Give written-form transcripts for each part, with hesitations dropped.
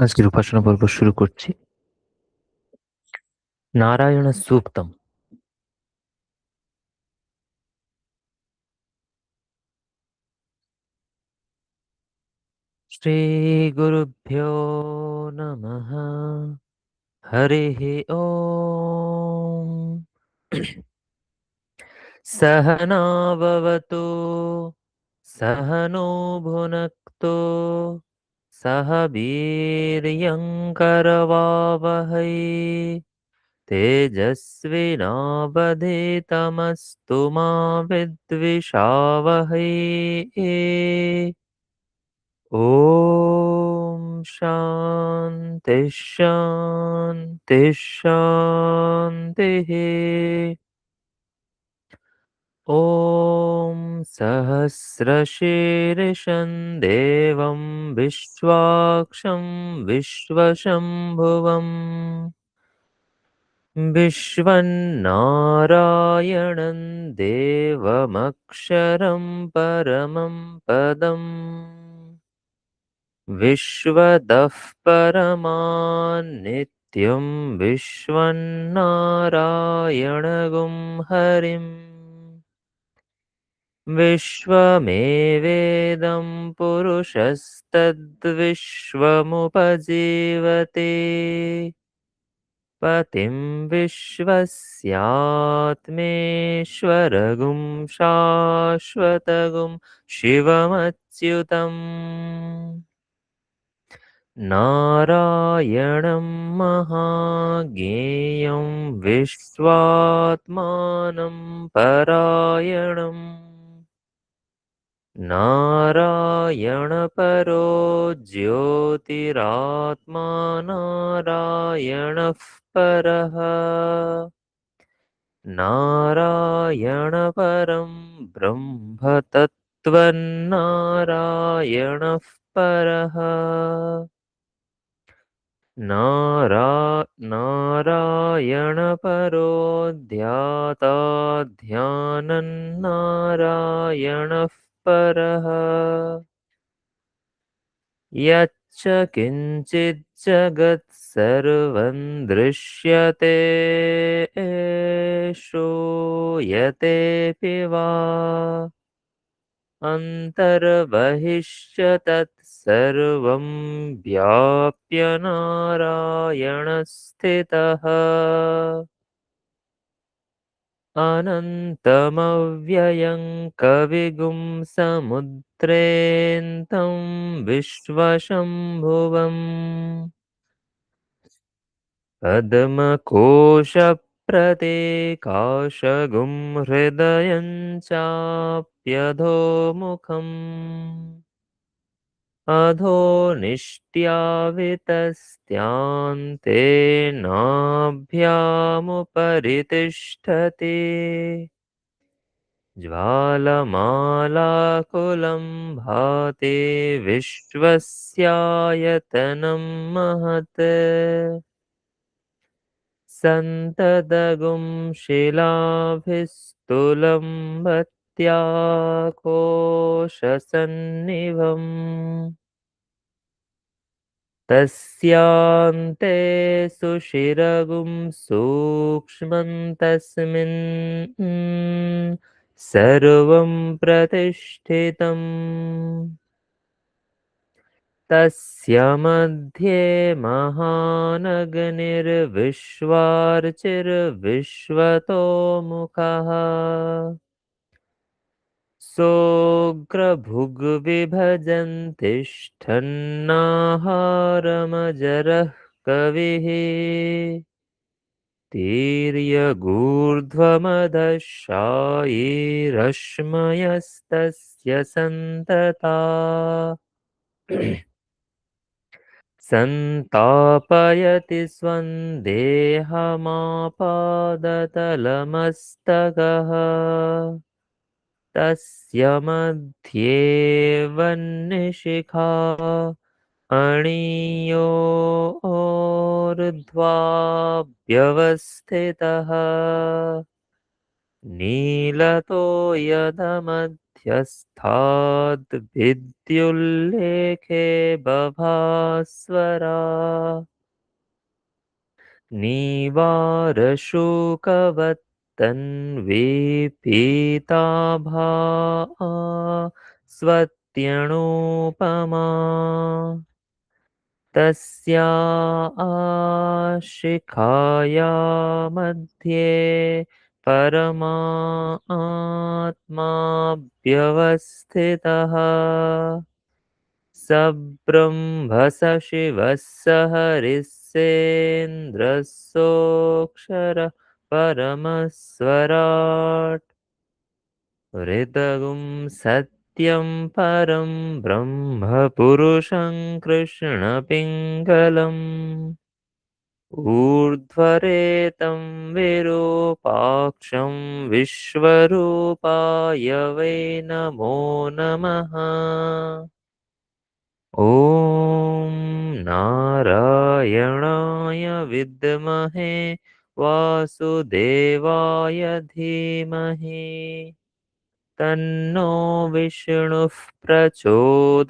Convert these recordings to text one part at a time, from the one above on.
আজকের উপাসনা পর্ব শুরু করছি। নারায়ণ সূক্তম। শ্রী গুরুভ্যো নমঃ। হরিঃ ওম। सहना भवतु सहनो भुनक्तु सह वीर्यङ्करवावहै तेजस्विनावधीतमस्तु मा विद्विषावहै। ॐ शान्ति शान्ति शान्तिः। ॐ सहस्रशीर्षं देवं विश्वाक्षं विश्वशम्भुवम् विश्वन्नारायणं देवमक्षरं परमं पदम् विश्वतः परमान्नित्यं विश्वन्नारायणगुं हरिम् विश्वमेवेदं पुरुषस्तद्विश्वमुपजीवते पतिं विश्वस्यात्मेश्वरगुं शाश्वतगुं शिवमच्युतम् नारायणं महाज्ञेयं विश्वात्मानं परायणम् नारायणपरो ज्योतिरात्मा नारायणः परः नारायणपरं ब्रह्म तत्त्वन्नारायणः परः नारायणपरो ध्याता ध्यानन्नारायणः परः यच्च किञ्चित् जगत् सर्वं दृश्यते श्रूयतेऽपि वा अन्तर्बहिश्च तत्सर्वं व्याप्य नारायणस्थितः अनन्तमव्ययं कविगुं समुद्रेऽन्तं विश्वशम्भुवम् पद्मकोशप्रदेकाशगुं हृदयं चाप्यधोमुखम् अधो निष्ट्यावितस्त्यान्ते नाभ्यामुपरि तिष्ठति ज्वालमालाकुलं भाति विश्वस्यायतनं महत् सन्ततगुं शिलाभिस्तुलं भत्याकोशसन्निभम् तस्यान्ते सुषिरगुं सूक्ष्मं तस्मिन् सर्वं प्रतिष्ठितम् तस्य मध्ये महानगनिर्विश्वार्चिर्विश्वतोमुखः सोऽग्रभुग्विभजन् तिष्ठन्नाहारमजरः कविः तीर्यगूर्ध्वमदशायीरश्मयस्तस्य सन्तता सन्तापयति स्वं देहमापादतलमस्तकः तस्य मध्ये वह्निशिखा अणियोर्ध्वा व्यवस्थितः नीलतो यदमध्यस्थाद्भिद्युल्लेखे बभास्वरा नीवारशोकवत्तन्वी पीताभा स्वत्यणुपमा तस्या शिखाया मध्ये परमात्मा सब्रह्मस शिवः स हरिः सेन्द्रः सोऽक्षरः परमस्वराट् हृदगुं सत्यं परं ब्रह्म पुरुषं कृष्णपिङ्गलम् ऊर्ध्वरेतं विरूपाक्षं विश्वरूपाय वै नमो नमः ॐ नारायणाय विद्महे वासुदेवाय धीमहि तन्नो विष्णुः प्रचोदयात्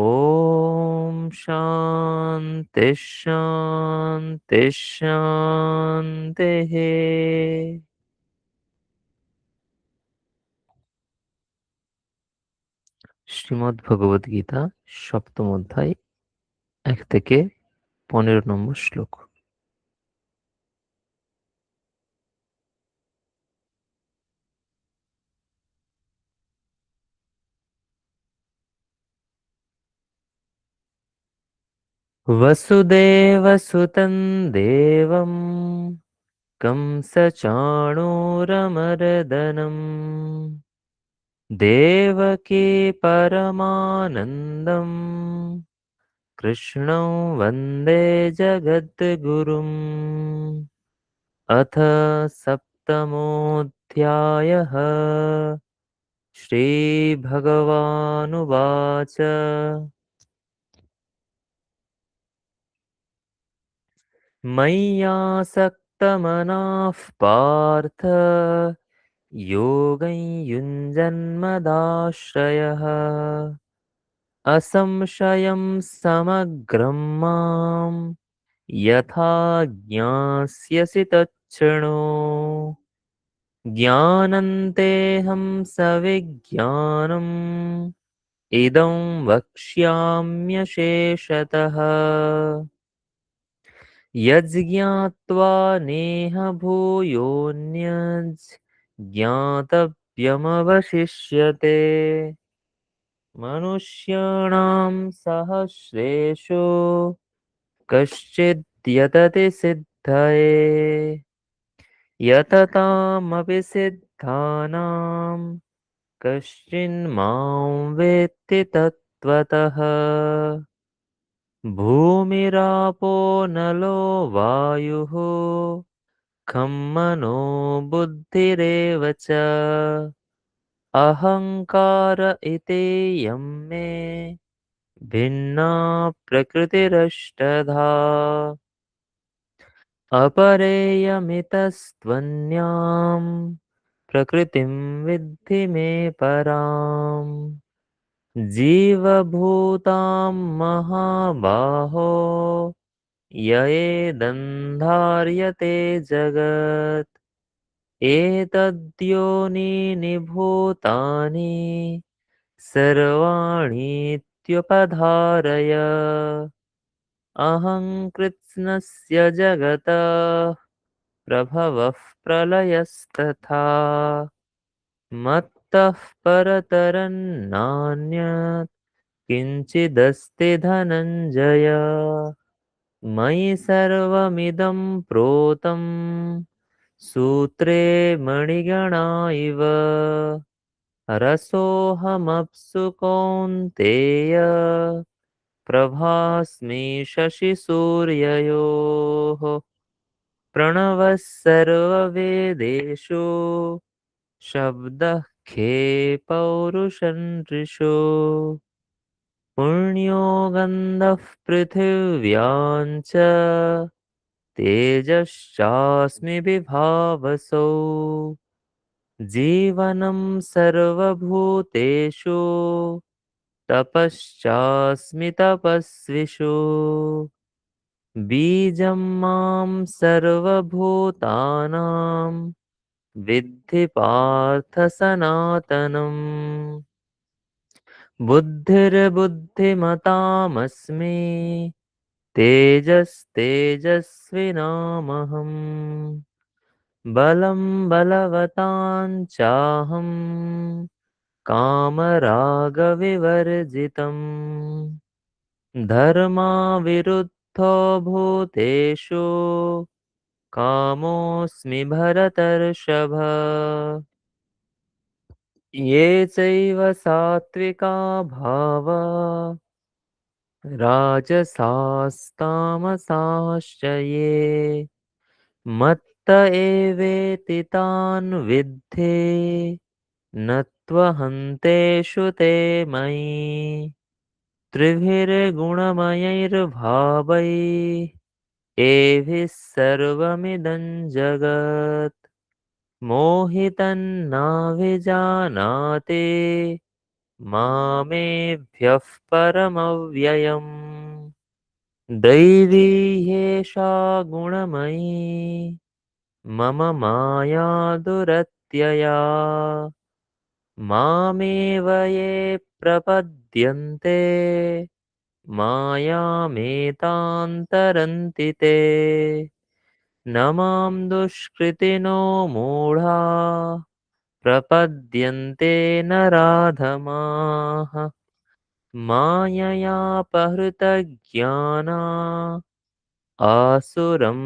ॐ शान्ति शान्ति शान्तिः শ্রীমদ্ ভগবদ গীতা সপ্তম অধ্যায় ১ থেকে ১৫ নম্বর শ্লোক। वसुदेवसुतं देवं कंसचाणूरमर्दनम् देवकी परमानन्दम् कृष्णं वन्दे जगद्गुरुम्। अथ सप्तमोऽध्यायः। श्रीभगवानुवाच मय्यासक्तमनाः पार्थ योगं युञ्जन्मदाश्रयः असंशयं समग्रं मां यथा ज्ञास्यसि तच्छृणु। ज्ञानन्तेऽहं सविज्ञानम् इदं वक्ष्याम्यशेषतः यज्ञात्वा नेह भूयोऽन्यज् ज्ञातव्यमवशिष्यते। मनुष्याणां सहस्रेषु कश्चिद्यतति सिद्धये यततामपि सिद्धानां कश्चिन्मां वेत्ति तत्त्वतः। भूमिरापो नलो वायुः खं मनो बुद्धिरेव च अहङ्कार इत्ययं मे भिन्ना प्रकृतिरष्टधा। अपरेयमितस्त्वन्यां प्रकृतिं विद्धि मे पराम्। जीवभूतां महाबाहो ययेदन्धार्यते जगत् एतद्योनीनि भूतानि सर्वाणीत्युपधारय अहं कृत्स्नस्य जगतः प्रभवः प्रलयस्तथा मत्तः परतरं नान्यत् किञ्चिदस्ति धनञ्जय। मयि सर्वमिदं प्रोतं सूत्रे मणिगणा इव रसोऽहमप्सु कौन्तेय प्रभास्मि शशिसूर्ययोः। प्रणवः सर्ववेदेषु शब्दः खे पौरुषन्दृशो पुण्यो गन्धः पृथिव्यां च तेजश्चास्मि विभावसौ जीवनं सर्वभूतेषु तपश्चास्मि तपस्विषु बीजं मां सर्वभूतानां विद्धि पार्थ सनातनम् बुद्धिर्बुद्धिमतामस्मि तेजस्तेजस्विनामहम् बलं बलवतां चाहं कामरागविवर्जितम् धर्माविरुद्धो भूतेषु कामोऽस्मि भरतर्षभ ये चैव सात्विका भावा राजसास्तामसाश्च ये मत्त एवेति तान् विद्धे न त्वहन्तेषु ते मयि त्रिभिर्गुणमयैर्भावैः एभिः सर्वमिदं जगत् मोहितन्नाभिजानाति मामेभ्यः परमव्ययम् दैवी ह्येषा गुणमयी मम माया दुरत्यया मामेव ये प्रपद्यन्ते मायामेतां तरन्ति ते न मां दुष्कृतिनो मूढा प्रपद्यन्ते नराधमाः माययापहृतज्ञाना आसुरं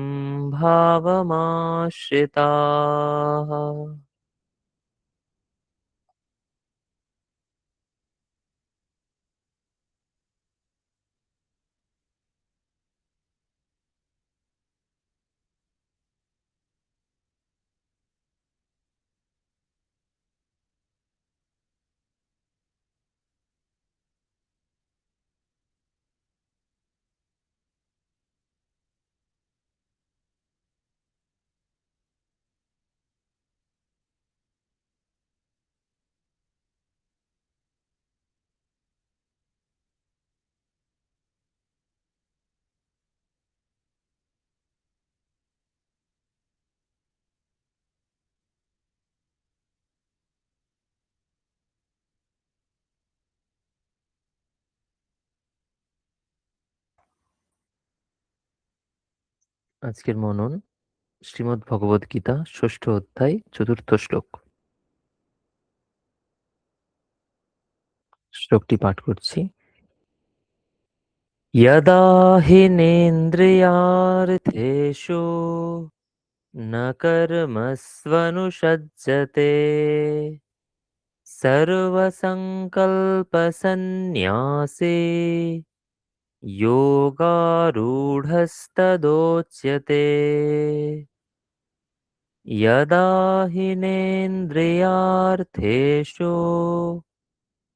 भावमाश्रिताः। আজকের মনন শ্রীমদ্ ভগবদ গীতা ষষ্ঠ অধ্যায় চতুর্থ শ্লোক। শ্লোকটি পাঠ করছি। यदा हिनेन्द्रियार्थेषु न कर्मस्वनुषज्जते सर्वसङ्कल्पसन्न्यासे योगारूढस्तदोच्यते। यदा हिनेन्द्रियार्थेषु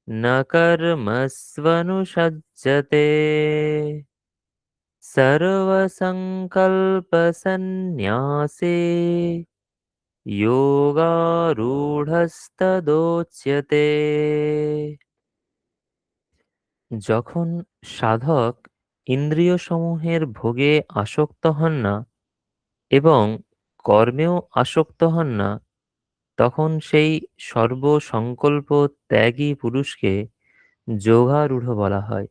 न कर्मस्वनुषज्जते सर्वसङ्कल्पसन्न्यासे योगारूढस्तदोच्यते। যখন সাধক ইন্দ্রিয়সমূহের ভোগে আসক্ত হন না এবং কর্মেও আসক্ত হন না, তখন সেই সর্বসংকল্প ত্যাগী পুরুষকে যোগারূঢ় বলা হয়।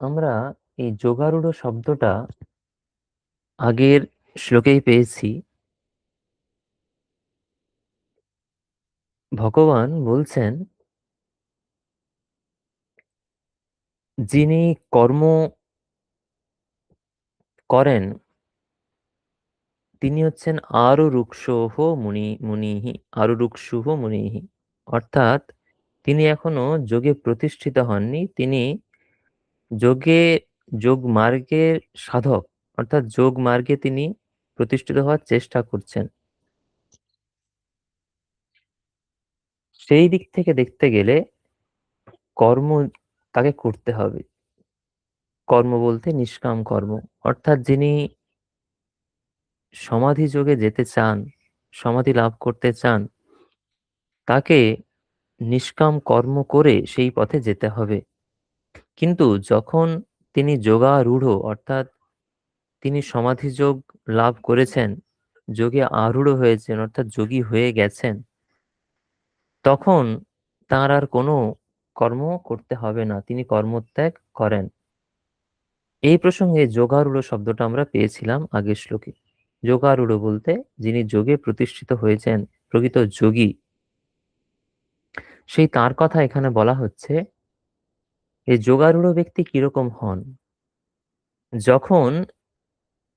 আমরা এই যোগারূঢ় শব্দটা আগের শ্লোকেই পেয়েছি। ভগবান বলছেন, যিনি কর্ম করেন তিনি হচ্ছেন আরুরুক্ষোহ মুনিহি, আরুরুক্ষুহ মুনিহি। অর্থাৎ তিনি এখনো যোগে প্রতিষ্ঠিত হননি, তিনি যোগে যোগ মার্গের সাধক, অর্থাৎ যোগ মার্গে তিনি প্রতিষ্ঠিত হওয়ার চেষ্টা করছেন। সেই দিক থেকে দেখতে গেলে কর্ম তাকে করতে হবে। কর্ম বলতে নিষ্কাম কর্ম, অর্থাৎ যিনি সমাধি যোগে যেতে চান, সমাধি লাভ করতে চান, তাকে নিষ্কাম কর্ম করে সেই পথে যেতে হবে। কিন্তু যখন তিনি যোগারূঢ়, অর্থাৎ তিনি সমাধি যোগ লাভ করেছেন, যোগে আরূঢ় হয়েছেন, অর্থাৎ যোগী হয়ে গেছেন, তখন তার আর কোনো কর্ম করতে হবে না, তিনি কর্মত্যাগ করেন। এই প্রসঙ্গে যোগারূঢ় শব্দটা আমরা পেয়েছিলাম আগের শ্লোকে। যোগারূঢ় বলতে যিনি যোগে প্রতিষ্ঠিত হয়েছেন, প্রকৃত যোগী, সেই তার কথা এখানে বলা হচ্ছে। এই যোগারূঢ় ব্যক্তি কিরকম হন? যখন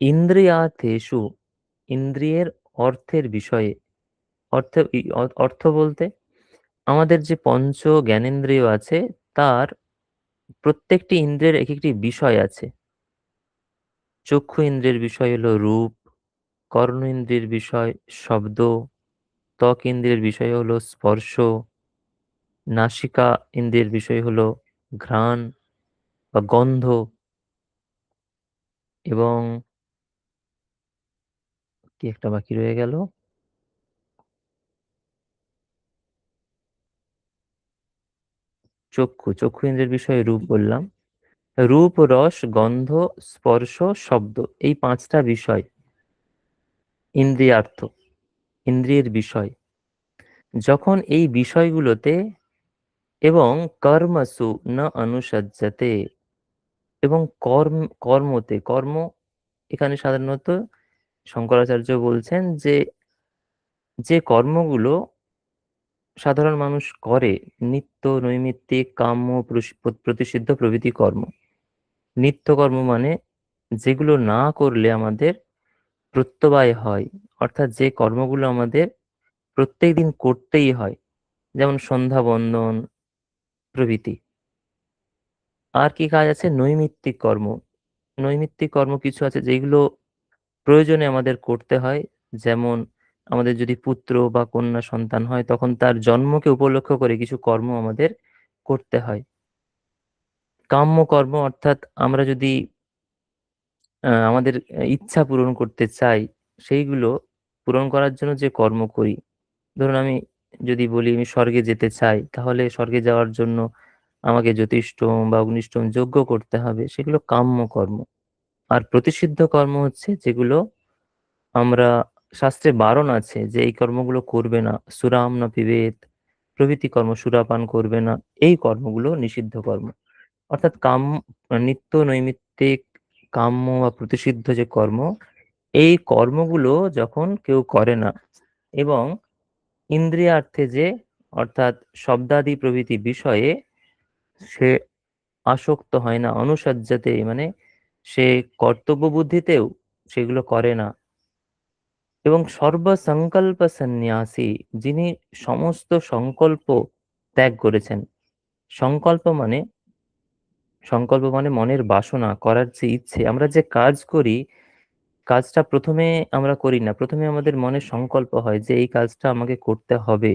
ইন্দ্রিয়ার্থেষু, ইন্দ্রিয়ের অর্থের বিষয়ে, অর্থ বলতে আমাদের যে পঞ্চ জ্ঞানেন্দ্রিয় আছে, তার প্রত্যেকটি ইন্দ্রিয়ের এক একটি বিষয় আছে। চক্ষু ইন্দ্রিয়ের বিষয় হলো রূপ, কর্ণ ইন্দ্রিয়ের বিষয় শব্দ, ত্বক ইন্দ্রিয়ের বিষয় হলো স্পর্শ, নাসিকা ইন্দ্রিয়ের বিষয় হলো ঘ্রাণ বা গন্ধ, এবং কি একটা বাকি রয়ে গেল, চক্ষু ইন্দ্রিয়ের বিষয়ে রূপ বললাম। রূপ, রস, গন্ধ, স্পর্শ, শব্দ, এই পাঁচটা বিষয় ইন্দ্রিয়ার্থ, ইন্দ্রিয়ের বিষয়। যখন এই বিষয়গুলোতে এবং কর্মসু ন অনুসজ্জতে, এবং কর্ম এখানে সাধারণত শঙ্করাচার্য বলছেন যে যে কর্মগুলো সাধারণ মানুষ করে, নিত্য নৈমিত্তিক কাম্য প্রতিষিদ্ধ প্রভৃতি কর্ম। নিত্য কর্ম মানে যেগুলো না করলে আমাদের প্রত্যবায় হয়, অর্থাৎ যে কর্মগুলো আমাদের প্রত্যেক দিন করতেই হয়, যেমন সন্ধ্যা বন্দন প্রভৃতি। আর কি কাজ আছে? নৈমিত্তিক কর্ম। নৈমিত্তিক কর্ম কিছু আছে যেগুলো প্রয়োজনে আমাদের করতে হয়, যেমন আমাদের যদি পুত্র বা কন্যা সন্তান হয়, তখন তার জন্মকে উপলক্ষ করে কিছু কর্ম আমাদের করতে হয়। কাম্য কর্ম, অর্থাৎ আমরা যদি আমাদের ইচ্ছা পূরণ করতে চাই, সেইগুলো পূরণ করার জন্য যে কর্ম করি। ধরুন আমি যদি বলি আমি স্বর্গে যেতে চাই, তাহলে স্বর্গে যাওয়ার জন্য আমাকে জ্যোতিষ্ঠোম বা অগ্নিষ্ঠোম যজ্ঞ করতে হবে, সেগুলো কাম্য কর্ম। আর প্রতিষিদ্ধ কর্ম হচ্ছে যেগুলো আমরা, শাস্ত্রে বারণ আছে যে এই কর্মগুলো করবে না, সুরাম না পিবেত প্রভৃতি কর্ম, সুরাপান করবে না, এই কর্মগুলো নিষিদ্ধ কর্ম। অর্থাৎ নিত্য নৈমিত্তিক কাম্য বা প্রতিষিদ্ধ যে কর্ম, এই কর্মগুলো যখন কেউ করে না এবং ইন্দ্রিয়ার্থে যে, অর্থাৎ শব্দাদি প্রভৃতি বিষয়ে সে আসক্ত হয় না, অনুসজ্জাতে মানে সে কর্তব্য বুদ্ধিতেও সেগুলো করে না, এবং সর্বসংকল্প সন্ন্যাসী, যিনি সমস্ত সংকল্প ত্যাগ করেছেন। সংকল্প মানে, মনের বাসনা, করার যে ইচ্ছে, আমরা যে কাজ করি, কাজটা প্রথমে আমরা করি না, প্রথমে আমাদের মনে সংকল্প হয় যে এই কাজটা আমাকে করতে হবে,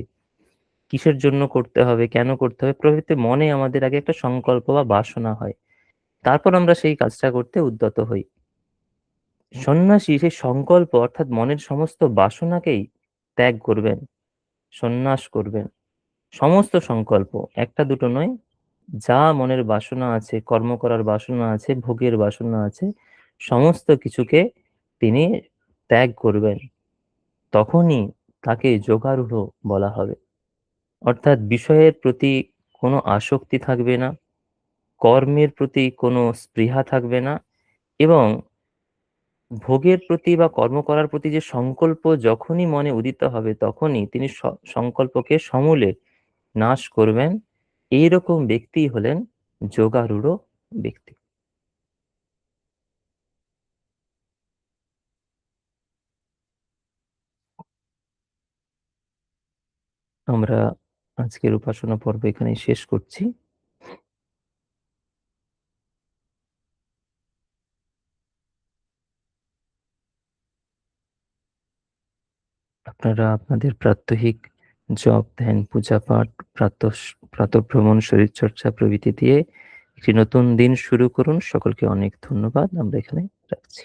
কিসের জন্য করতে হবে, কেন করতে হবে প্রভৃতি, মনে আমাদের আগে একটা সংকল্প বা বাসনা হয়, তারপর আমরা সেই কাজটা করতে উদ্যত হই। সন্ন্যাসী সেই সংকল্প, অর্থাৎ মনের সমস্ত বাসনাকেই ত্যাগ করবেন, সন্ন্যাস করবেন। সমস্ত সংকল্প, একটা দুটো নয়, যা মনের বাসনা আছে, কর্ম করার বাসনা আছে, ভোগের বাসনা আছে, সমস্ত কিছুকে তিনি ত্যাগ করবেন। তখনই তাকে যোগারূঢ় বলা হবে। অর্থাৎ বিষয়ের প্রতি কোনো আসক্তি থাকবে না, কর্মের প্রতি কোনো স্পৃহা থাকবে না, এবং ভোগের প্রতি বা কর্ম করার প্রতি যে সংকল্প যখনই মনে উদিত হবে, তখনই তিনি সংকল্পকে সমূলে নাশ করবেন। এইরকম ব্যক্তি হলেন যোগারূঢ় ব্যক্তি। আমরা আজকের উপাসনা পর্ব এখানেই শেষ করছি। আপনারা আপনাদের প্রাত্যহিক জপ, ধ্যান, পূজা পাঠ, প্রাতঃভ্রমণ, শরীরচর্চা প্রভৃতি দিয়ে একটি নতুন দিন শুরু করুন। সকলকে অনেক ধন্যবাদ। আমরা এখানে রাখছি।